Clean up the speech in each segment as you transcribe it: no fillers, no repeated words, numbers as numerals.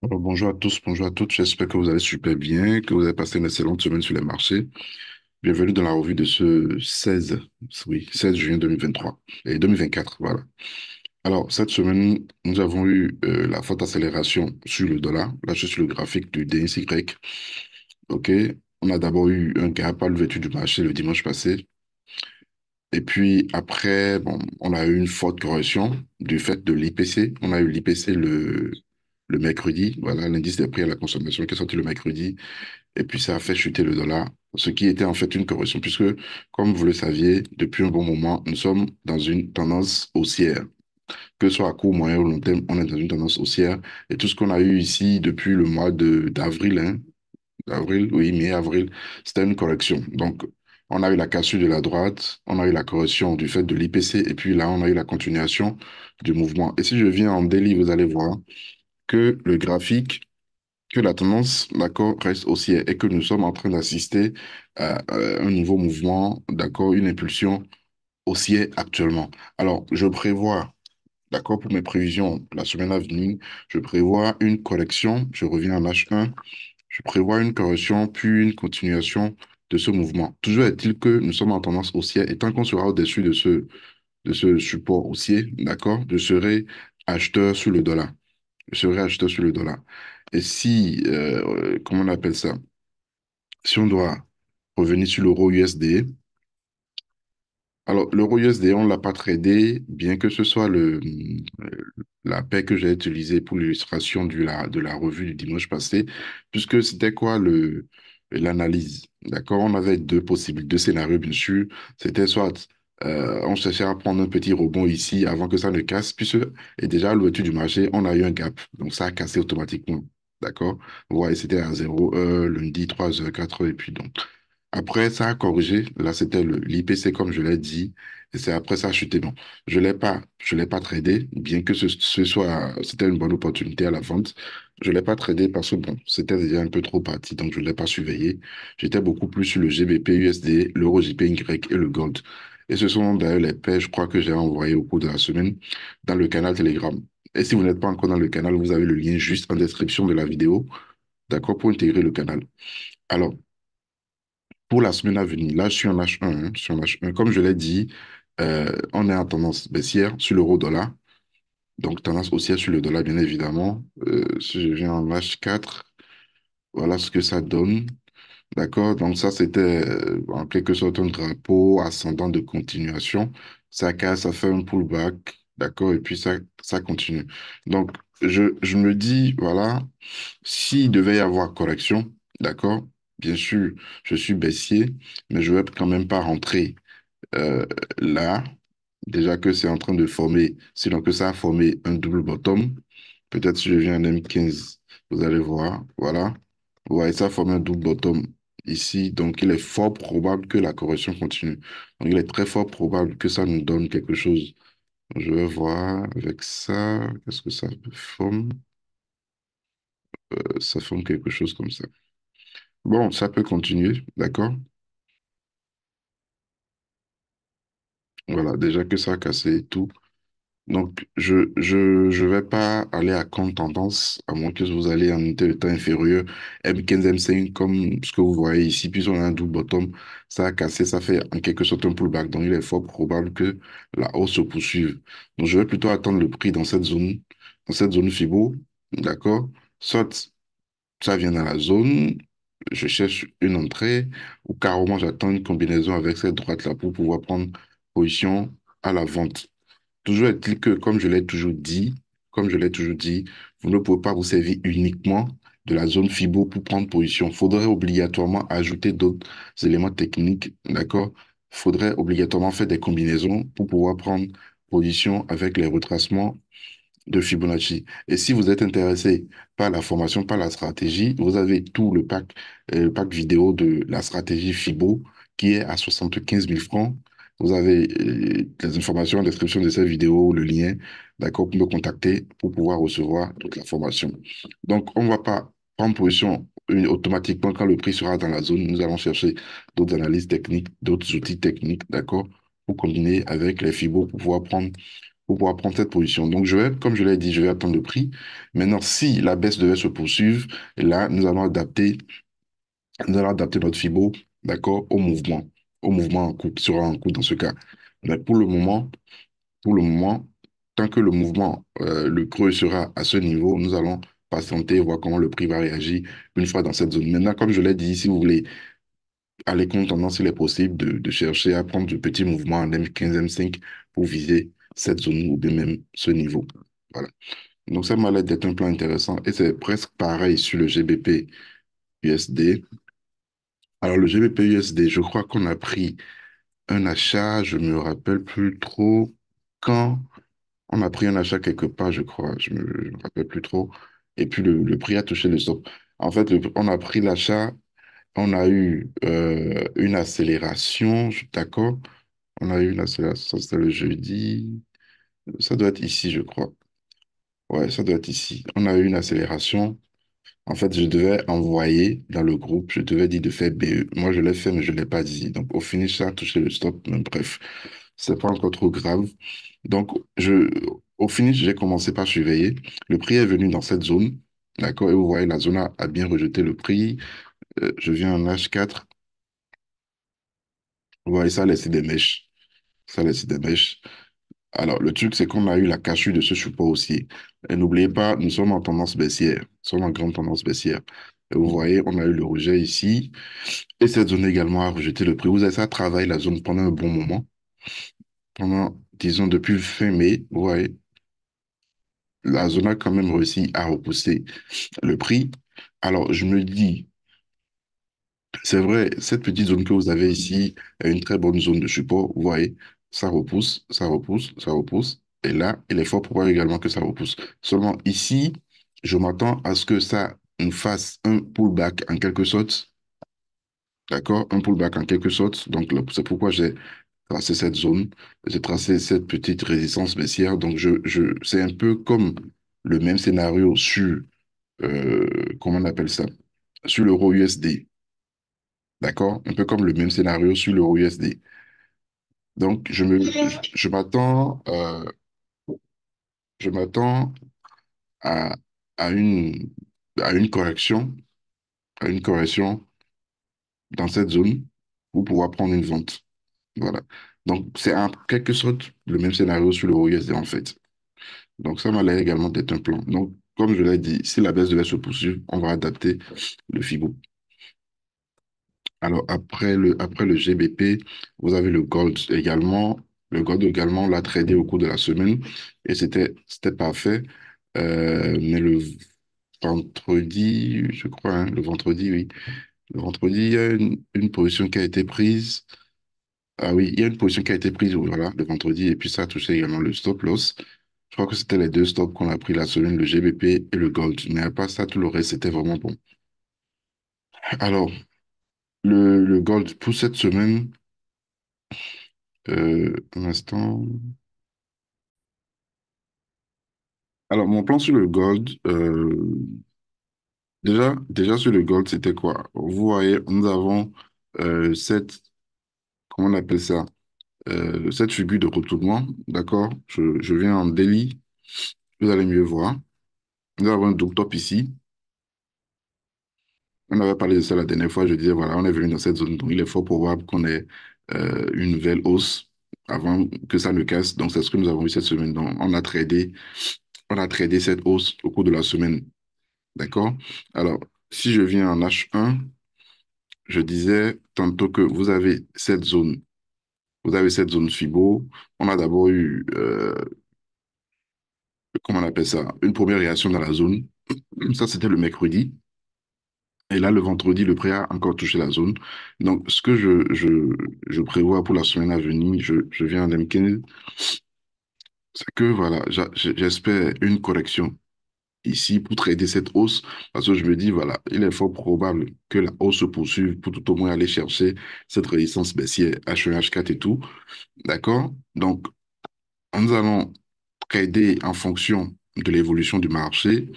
Alors, bonjour à tous, bonjour à toutes. J'espère que vous allez super bien, que vous avez passé une excellente semaine sur les marchés. Bienvenue dans la revue de ce 16, oui, 16 juin 2023 et 2024, voilà. Alors, cette semaine, nous avons eu la forte accélération sur le dollar. Là, je suis sur le graphique du DXY. OK. On a d'abord eu un gap à l'ouverture du marché le dimanche passé. Et puis après, bon, on a eu une forte correction du fait de l'IPC. On a eu l'IPC le mercredi, voilà, l'indice des prix à la consommation qui est sorti le mercredi. Et puis ça a fait chuter le dollar, ce qui était en fait une correction, puisque, comme vous le saviez, depuis un bon moment, nous sommes dans une tendance haussière. Que ce soit à court, moyen ou long terme, on est dans une tendance haussière. Et tout ce qu'on a eu ici depuis le mois d'avril, hein, d'avril, oui, mi-avril, c'était une correction. Donc, on a eu la cassure de la droite, on a eu la correction du fait de l'IPC, et puis là, on a eu la continuation du mouvement. Et si je viens en daily, vous allez voir que le graphique, que la tendance, d'accord, reste haussière et que nous sommes en train d'assister à un nouveau mouvement, d'accord, une impulsion haussière actuellement. Alors, je prévois, d'accord, pour mes prévisions la semaine à venir, je prévois une correction, je reviens en H1, je prévois une correction puis une continuation de ce mouvement. Toujours est-il que nous sommes en tendance haussière et tant qu'on sera au-dessus de ce support haussier, d'accord, je serai acheteur sur le dollar. Je serai acheteur sur le dollar. Et si, comment on appelle ça? Si on doit revenir sur l'euro USD, alors l'euro USD, on ne l'a pas tradé, bien que ce soit la paire que j'ai utilisée pour l'illustration de la revue du dimanche passé, puisque c'était quoi l'analyse? D'accord? On avait deux possibles, deux scénarios, bien sûr. C'était soit on cherchait à prendre un petit rebond ici avant que ça ne casse, puisque et déjà à l'ouverture du marché, on a eu un gap. Donc ça a cassé automatiquement. D'accord? Vous voyez, c'était à 0 heure, lundi, 3 heures, 4 heures, et puis donc. Après, ça a corrigé. Là, c'était l'IPC, comme je l'ai dit. Et c'est après ça a chuté. Bon, je l'ai pas tradé, bien que ce soit, c'était une bonne opportunité à la vente. Je l'ai pas tradé parce que, bon, c'était déjà un peu trop parti, donc je ne l'ai pas surveillé. J'étais beaucoup plus sur le GBP USD, l'euro JPY et le gold. Et ce sont d'ailleurs les paires, je crois, que j'ai envoyées au cours de la semaine dans le canal Telegram. Et si vous n'êtes pas encore dans le canal, vous avez le lien juste en description de la vidéo, d'accord, pour intégrer le canal. Alors, pour la semaine à venir, là, je suis en H1, hein, je suis en H1. Comme je l'ai dit, on est en tendance baissière sur l'euro-dollar, donc tendance haussière sur le dollar, bien évidemment. Si je viens en H4, voilà ce que ça donne. D'accord? Donc ça, c'était en quelque sorte un drapeau ascendant de continuation. Ça casse, ça fait un pullback, d'accord? Et puis ça continue. Donc, je me dis, voilà, s'il devait y avoir correction, d'accord? Bien sûr, je suis baissier, mais je ne vais quand même pas rentrer euh, là. Déjà que c'est en train de former, sinon que ça a formé un double bottom. Peut-être si je viens en M15, vous allez voir, voilà. Vous voyez, ça forme un double bottom ici. Donc, il est fort probable que la correction continue. Donc, il est très fort probable que ça nous donne quelque chose. Je vais voir avec ça, qu'est-ce que ça forme? Ça forme quelque chose comme ça. Bon, ça peut continuer, d'accord? Voilà, déjà que ça a cassé et tout. Donc, je vais pas aller à compte tendance, à moins que vous allez en unité de temps inférieur, M15, M5, comme ce que vous voyez ici, puis on a un double bottom, ça a cassé, ça fait en quelque sorte un pullback. Donc, il est fort probable que la hausse se poursuive. Donc, je vais plutôt attendre le prix dans cette zone FIBO, d'accord? Soit ça vient dans la zone, je cherche une entrée, ou carrément j'attends une combinaison avec cette droite-là pour pouvoir prendre position à la vente. Toujours est-il que, comme je l'ai toujours dit, vous ne pouvez pas vous servir uniquement de la zone FIBO pour prendre position. Il faudrait obligatoirement ajouter d'autres éléments techniques, d'accord? Il faudrait obligatoirement faire des combinaisons pour pouvoir prendre position avec les retracements de Fibonacci. Et si vous êtes intéressé par la formation, par la stratégie, vous avez tout le pack vidéo de la stratégie FIBO qui est à 75 000 francs. Vous avez les informations en description de cette vidéo, le lien, d'accord, pour me contacter pour pouvoir recevoir toute la formation. Donc, on ne va pas prendre position automatiquement quand le prix sera dans la zone. Nous allons chercher d'autres analyses techniques, d'autres outils techniques, d'accord, pour combiner avec les FIBO pour pouvoir prendre pour pouvoir prendre cette position. Donc, je vais, comme je l'ai dit, je vais attendre le prix. Maintenant, si la baisse devait se poursuivre, là, nous allons adapter notre FIBO, d'accord, au mouvement en cours, qui sera en cours dans ce cas. Mais pour le moment, tant que le mouvement, le creux sera à ce niveau, nous allons patienter, voir comment le prix va réagir une fois dans cette zone. Maintenant, comme je l'ai dit, si vous voulez aller contre tendance, il est possible de chercher à prendre de petits mouvements en M15, M5 pour viser cette zone ou bien même ce niveau. Voilà. Donc, ça m'a l'air d'être un plan intéressant et c'est presque pareil sur le GBP USD. Alors, le GBP USD, je crois qu'on a pris un achat, je me rappelle plus trop quand on a pris un achat quelque part, je crois, je me rappelle plus trop. Et puis, le prix a touché le stop. En fait, on a pris l'achat, on a eu une accélération, d'accord? On a eu une accélération, c'était le jeudi. Ça doit être ici, je crois. Ouais, ça doit être ici. On a eu une accélération. En fait, je devais envoyer dans le groupe, je devais dire de faire BE. Moi, je l'ai fait, mais je ne l'ai pas dit. Donc, au finish, ça a touché le stop. Mais bref, c'est pas encore trop grave. Donc, au finish, j'ai commencé par surveiller. Le prix est venu dans cette zone. D'accord? Et vous voyez, la zone a bien rejeté le prix. Je viens en H4. Vous voyez, ça a laissé des mèches. Ça a laissé des mèches. Alors, le truc, c'est qu'on a eu la cassure de ce support aussi. Et n'oubliez pas, nous sommes en tendance baissière. Nous sommes en grande tendance baissière. Et vous voyez, on a eu le rejet ici. Et cette zone également a rejeté le prix. Vous avez ça travaille la zone pendant un bon moment. Pendant, disons, depuis fin mai, vous voyez, la zone a quand même réussi à repousser le prix. Alors, je me dis, c'est vrai, cette petite zone que vous avez ici est une très bonne zone de support. Vous voyez, ça repousse, ça repousse, ça repousse. Et là, il est fort probable également que ça repousse. Seulement ici, je m'attends à ce que ça nous fasse un pullback en quelque sorte. D'accord? Un pullback en quelque sorte. Donc, c'est pourquoi j'ai tracé cette zone. J'ai tracé cette petite résistance baissière. Donc, c'est un peu comme le même scénario sur, comment on appelle ça? Sur l'euro USD. D'accord? Un peu comme le même scénario sur l'euro USD. Donc, je m'attends à, à une, à une correction, à une correction dans cette zone pour pouvoir prendre une vente. Voilà. Donc, c'est en quelque sorte le même scénario sur l'euro USD en fait. Donc, ça m'a l'air également d'être un plan. Donc, comme je l'ai dit, si la baisse devait se poursuivre, on va adapter le FIBO. Alors, après le GBP, vous avez le Gold également. Le Gold également, on l'a tradé au cours de la semaine et c'était parfait. Mais le vendredi, je crois, hein, le vendredi, oui. Le vendredi, il y a une position qui a été prise. Ah oui, il y a une position qui a été prise, voilà, le vendredi, et puis ça a touché également le stop loss. Je crois que c'était les deux stops qu'on a pris la semaine, le GBP et le Gold. Mais à part ça, tout le reste, c'était vraiment bon. Alors, le Gold pour cette semaine, un instant. Alors, mon plan sur le Gold, déjà sur le Gold, c'était quoi? Vous voyez, nous avons cette, comment on appelle ça? Cette figure de retournement, d'accord? Je viens en daily, vous allez mieux voir. Nous avons un double top ici. On avait parlé de ça la dernière fois. Je disais, voilà, on est venu dans cette zone, donc il est fort probable qu'on ait une nouvelle hausse avant que ça ne casse. Donc, c'est ce que nous avons eu cette semaine. Donc, on a tradé cette hausse au cours de la semaine. D'accord? Alors, si je viens en H1, je disais tantôt que vous avez cette zone FIBO. On a d'abord eu, comment on appelle ça, une première réaction dans la zone. Ça, c'était le mercredi. Et là, le vendredi, le prix a encore touché la zone. Donc, ce que je prévois pour la semaine à venir, je viens en M15, c'est que voilà, j'espère une correction ici pour trader cette hausse, parce que je me dis, voilà, il est fort probable que la hausse se poursuive pour tout au moins aller chercher cette résistance baissière H1, H4 et tout. D'accord? Donc, nous allons trader en fonction de l'évolution du marché,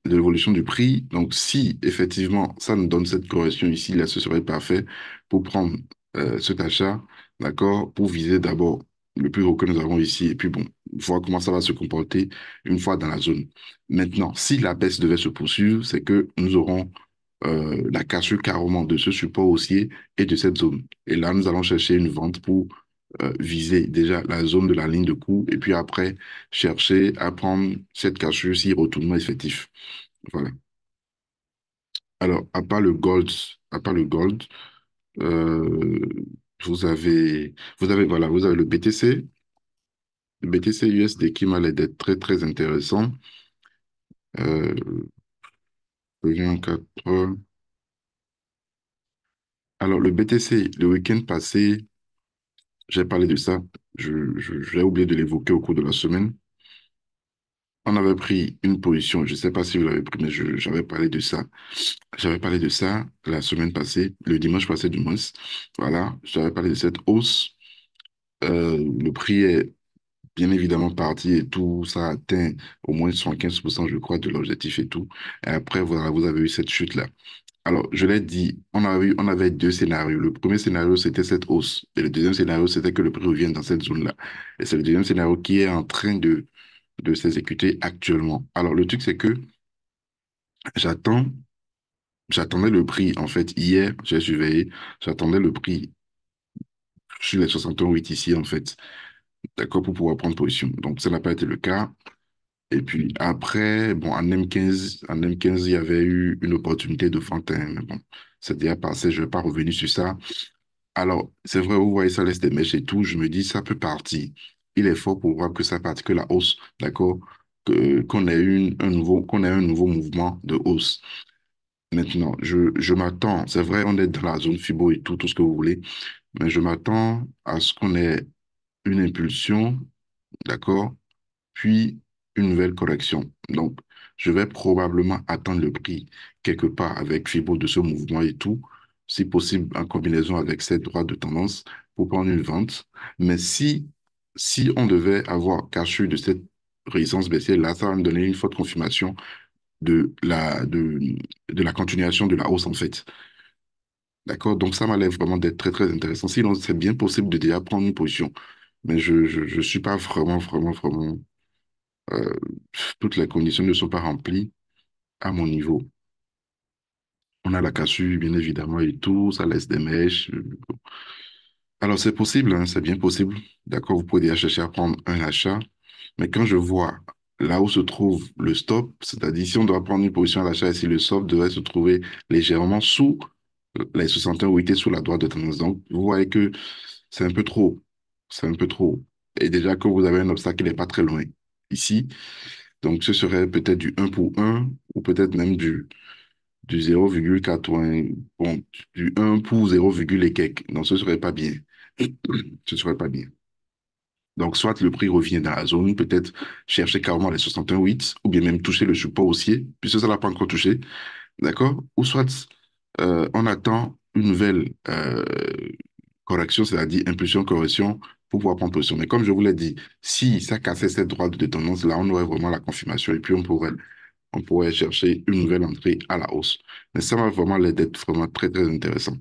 de l'évolution du prix. Donc, si effectivement ça nous donne cette correction ici, là, ce serait parfait pour prendre cet achat, d'accord, pour viser d'abord le plus haut que nous avons ici, et puis bon, voir comment ça va se comporter une fois dans la zone. Maintenant, si la baisse devait se poursuivre, c'est que nous aurons la cassure carrément de ce support haussier et de cette zone. Et là, nous allons chercher une vente pour viser déjà la zone de la ligne de coup, et puis après, chercher à prendre cette cassure si retournement effectif. Voilà. Alors, à part le gold, euh, voilà, vous avez le BTC. Le BTC USD qui m'a l'air d'être très, très intéressant. Euh, Revient en 4 heures. Alors, le BTC, le week-end passé, j'ai parlé de ça. J'ai oublié de l'évoquer au cours de la semaine. On avait pris une position, je ne sais pas si vous l'avez pris, mais j'avais parlé de ça. J'avais parlé de ça la semaine passée, le dimanche passé du moins. Voilà, j'avais parlé de cette hausse. Le prix est bien évidemment parti et tout, ça a atteint au moins 75%, je crois, de l'objectif et tout. Et après, voilà, vous avez eu cette chute-là. Alors, je l'ai dit, on avait deux scénarios. Le premier scénario, c'était cette hausse. Et le deuxième scénario, c'était que le prix revienne dans cette zone-là. Et c'est le deuxième scénario qui est en train de s'exécuter actuellement. Alors, le truc, c'est que j'attends, j'attendais le prix, en fait, hier, j'ai surveillé, j'attendais le prix sur les 68 ici, en fait, d'accord, pour pouvoir prendre position. Donc, ça n'a pas été le cas. Et puis après, bon, en M15, il y avait eu une opportunité de vente, hein, mais bon, c'est déjà passé, je ne vais pas revenir sur ça. Alors, c'est vrai, vous voyez, ça laisse des mèches et tout. Je me dis, ça peut partir. Il est fort pour voir que ça parte, que la hausse, d'accord, qu'on ait un nouveau mouvement de hausse. Maintenant, je m'attends, c'est vrai, on est dans la zone FIBO et tout, tout ce que vous voulez, mais je m'attends à ce qu'on ait une impulsion, d'accord, puis une nouvelle correction. Donc, je vais probablement attendre le prix quelque part avec Fibo de ce mouvement et tout, si possible en combinaison avec cette droite de tendance pour prendre une vente. Mais si on devait avoir caché de cette résistance baissière, là, ça va me donner une forte confirmation de la continuation de la hausse, en fait. D'accord? Donc, ça m'a l'air vraiment d'être très, très intéressant. Sinon, c'est bien possible de déjà prendre une position. Mais je suis pas vraiment. euh, Toutes les conditions ne sont pas remplies à mon niveau. On a la cassure, bien évidemment, et tout, ça laisse des mèches. Alors, c'est possible, hein, c'est bien possible. D'accord, vous pouvez déjà chercher à prendre un achat. Mais quand je vois là où se trouve le stop, c'est-à-dire si on doit prendre une position à l'achat et si le stop devrait se trouver légèrement sous les 61 où il était sous la droite de tendance. Donc, vous voyez que c'est un peu trop. C'est un peu trop. Et déjà que vous avez un obstacle qui n'est pas très loin ici. Donc, ce serait peut-être du un pour un ou peut-être même du 0,80, bon, du un pour 0, et quelques. Donc, ce serait pas bien. Ce serait pas bien. Donc, soit le prix revient dans la zone, peut-être chercher carrément les 61,8 ou bien même toucher le support haussier, puisque ça l'a pas encore touché, d'accord? Ou soit on attend une nouvelle correction, c'est-à-dire impulsion, correction, pour pouvoir prendre position. Mais comme je vous l'ai dit, si ça cassait cette droite de tendance, là, on aurait vraiment la confirmation et puis on pourrait chercher une nouvelle entrée à la hausse. Mais ça va vraiment l'air d'être vraiment très, très intéressant.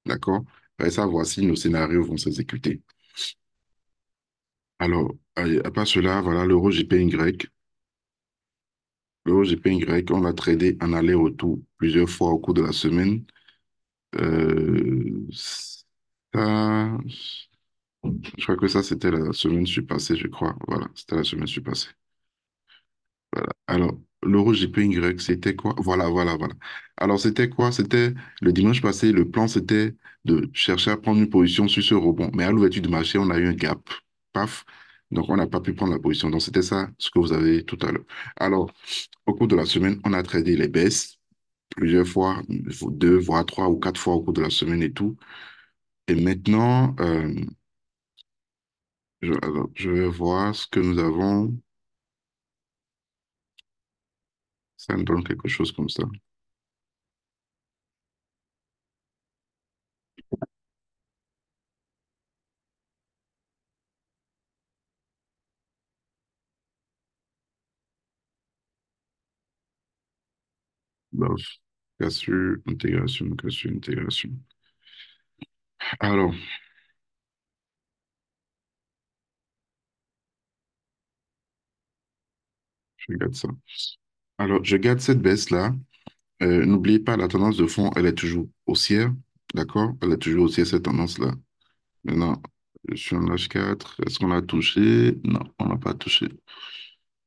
D'accord? Et ça, voici nos scénarios vont s'exécuter. Alors, à part cela, voilà, l'euro GPY. L'euro GPY, on l'a tradé en aller-retour plusieurs fois au cours de la semaine. Ça, je crois que ça, c'était la semaine surpassée, je crois. Voilà, c'était la semaine surpassée. Voilà. Alors, l'euro GPY, c'était quoi? Voilà. Alors, c'était quoi? C'était le dimanche passé, le plan, c'était de chercher à prendre une position sur ce rebond. Mais à l'ouverture du marché, on a eu un gap. Paf. Donc, on n'a pas pu prendre la position. Donc, c'était ça, ce que vous avez tout à l'heure. Alors, au cours de la semaine, on a tradé les baisses plusieurs fois, deux, voire trois ou quatre fois au cours de la semaine et tout. Et maintenant, alors, je vais voir ce que nous avons. Ça me donne quelque chose comme ça. Bof. Cassure, intégration. Alors, Je regarde ça. Alors, je garde cette baisse-là. N'oubliez pas, la tendance de fond, elle est toujours haussière. D'accord? Elle est toujours haussière, cette tendance-là. Maintenant, je suis en H4. Est-ce qu'on a touché? Non, on n'a pas touché.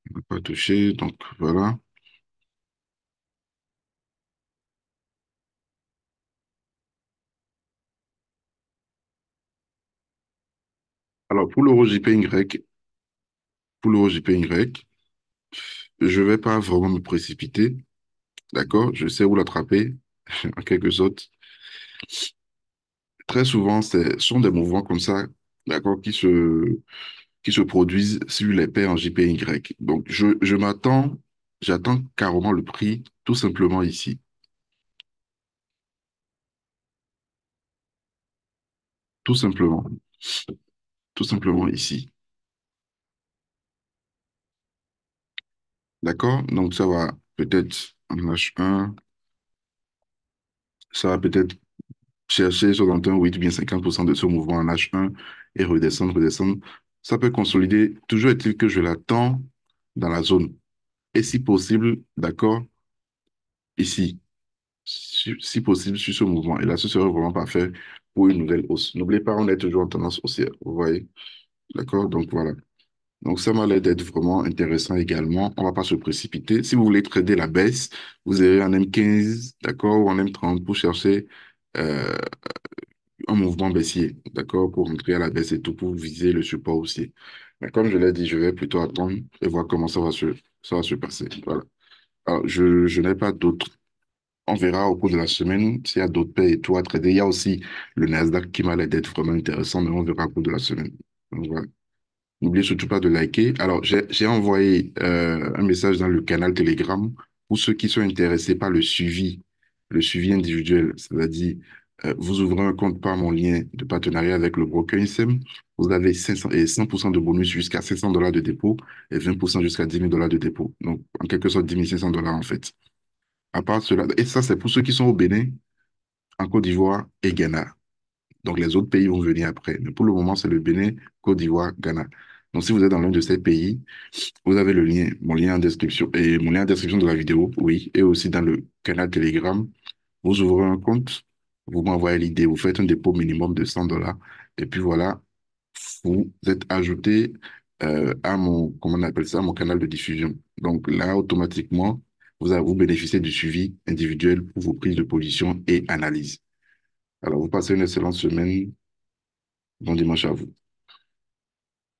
On n'a pas touché. Donc, voilà. Alors, pour l'euro JPY, je ne vais pas vraiment me précipiter. D'accord? Je sais où l'attraper, en quelque sorte. Très souvent, ce sont des mouvements comme ça, d'accord, qui se produisent sur les paires en JPY. Donc, j'attends carrément le prix, tout simplement ici. Tout simplement. Tout simplement ici. D'accord? Donc, ça va peut-être en H1, ça va peut-être chercher 61,8 ou bien 50% de ce mouvement en H1 et redescendre, redescendre. Ça peut consolider. Toujours est-il que je l'attends dans la zone. Et si possible, d'accord, ici. Si possible, sur ce mouvement. Et là, ce serait vraiment parfait pour une nouvelle hausse. N'oubliez pas, on est toujours en tendance haussière. Vous voyez? D'accord? Donc, voilà. Donc, ça m'a l'air d'être vraiment intéressant également. On va pas se précipiter. Si vous voulez trader la baisse, vous irez en M15, d'accord, ou en M30 pour chercher euh, un mouvement baissier, d'accord, pour rentrer à la baisse et tout, pour viser le support aussi. Mais comme je l'ai dit, je vais plutôt attendre et voir comment ça va se passer. Voilà. Alors, je n'ai pas d'autres. On verra au cours de la semaine s'il y a d'autres paires et tout à trader. Il y a aussi le Nasdaq qui m'a l'air d'être vraiment intéressant, mais on verra au cours de la semaine. Donc, voilà. N'oubliez surtout pas de liker. Alors, j'ai envoyé un message dans le canal Telegram pour ceux qui sont intéressés par le suivi individuel. C'est-à-dire, vous ouvrez un compte par mon lien de partenariat avec le broker INSEM. Vous avez 500 et 100% de bonus jusqu'à $500 de dépôt et 20% jusqu'à $10 000 de dépôt. Donc, en quelque sorte, 10 500 $ en fait. À part cela, et ça, c'est pour ceux qui sont au Bénin, en Côte d'Ivoire et Ghana. Donc, les autres pays vont venir après. Mais pour le moment, c'est le Bénin, Côte d'Ivoire, Ghana. Donc, si vous êtes dans l'un de ces pays, vous avez le lien, mon lien en description, et mon lien en description de la vidéo, oui, et aussi dans le canal Telegram. Vous ouvrez un compte, vous m'envoyez l'idée, vous faites un dépôt minimum de $100, et puis voilà, vous êtes ajouté à mon, comment on appelle ça, mon canal de diffusion. Donc là, automatiquement, vous bénéficiez du suivi individuel pour vos prises de position et analyses. Alors, vous passez une excellente semaine. Bon dimanche à vous.